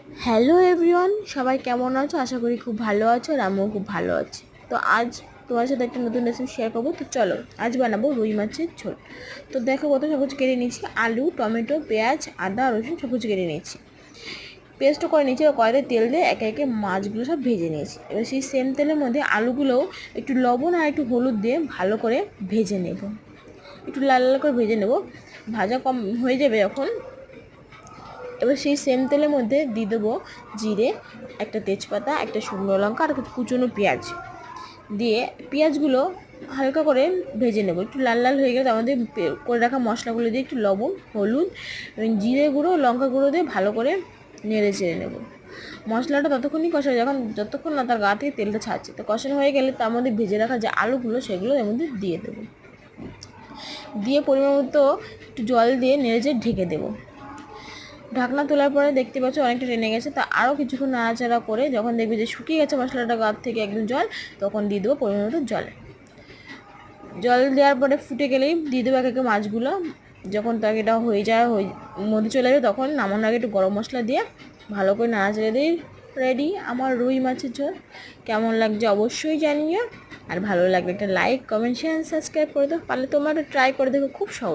Hello everyone, সবাই কেমন আছো? আশা করি খুব ভালো আছো আর আমিও খুব ভালো আছি। তো আজ তোমার সাথে একটা নতুন রেসিপি শেয়ার করবো। তো চলো আজ বানাবো রুই মাছের ঝোল। তো দেখো কত সব কিছু কেটে নিয়েছি, আলু, টমেটো, পেঁয়াজ, আদা, রসুন সব কিছু কেটে নিয়েছি, পেস্টও করে নিয়েছি। কড়াইতে তেল দিয়ে একে একে মাছগুলো সব ভেজে নিয়েছি। এবার সেই সেম তেলের মধ্যে আলুগুলোও একটু লবণ আর একটু হলুদ দিয়ে ভালো করে ভেজে নেব, একটু লাল লাল করে ভেজে নেব। ভাজা কম হয়ে যাবে যখন, এবার সেই সেম তেলের মধ্যে দিয়ে দেবো জিরে, একটা তেজপাতা, একটা শুকনো লঙ্কা আর কিছু কুচনো পেঁয়াজ দিয়ে পেঁয়াজগুলো হালকা করে ভেজে নেব। একটু লাল লাল হয়ে গেলে তার মধ্যে করে রাখা মশলাগুলো দিয়ে একটু লবণ, হলুদ এবং জিরে গুঁড়ো, লঙ্কা গুঁড়ো দিয়ে ভালো করে নেড়ে চেড়ে নেব। মশলাটা ততক্ষণই কষাবে যতক্ষণ না তার গা থেকে তেলটা ছাড়ছে। তো কষানো হয়ে গেলে তার মধ্যে ভেজে রাখা যে আলুগুলো সেগুলো এর মধ্যে দিয়ে দেবো, দিয়ে পরিমাণ মতো একটু জল দিয়ে নেড়ে চেড়ে ঢেকে দেবো। ঢাকনা তোলার পরে দেখতে পাচ্ছ অনেকটা টেনে গেছে। তা আরও কিছুক্ষণ নাড়াচাড়া করে যখন দেখবে যে শুকিয়ে গেছে মশলাটা গা থেকে একদম জল, তখন দিয়ে দেবো পরিমাণ মতো জল দেওয়ার পরে ফুটে গেলেই দিয়ে দেবো এক একে মাছগুলো। যখন তরকারিটা হয়ে যায় মধ্যে চলে যাবে, তখন নামানোর আগে একটু গরম মশলা দিয়ে ভালো করে নাড়াচাড়া দিয়ে রেডি আমার রুই মাছের ঝোল। কেমন লাগছে অবশ্যই জানিও, আর ভালো লাগলে একটা লাইক, কমেন্ট, শেয়ার, সাবস্ক্রাইব করে দাও। পারলে তোমরা ট্রাই করে দেখো, খুব সহজ।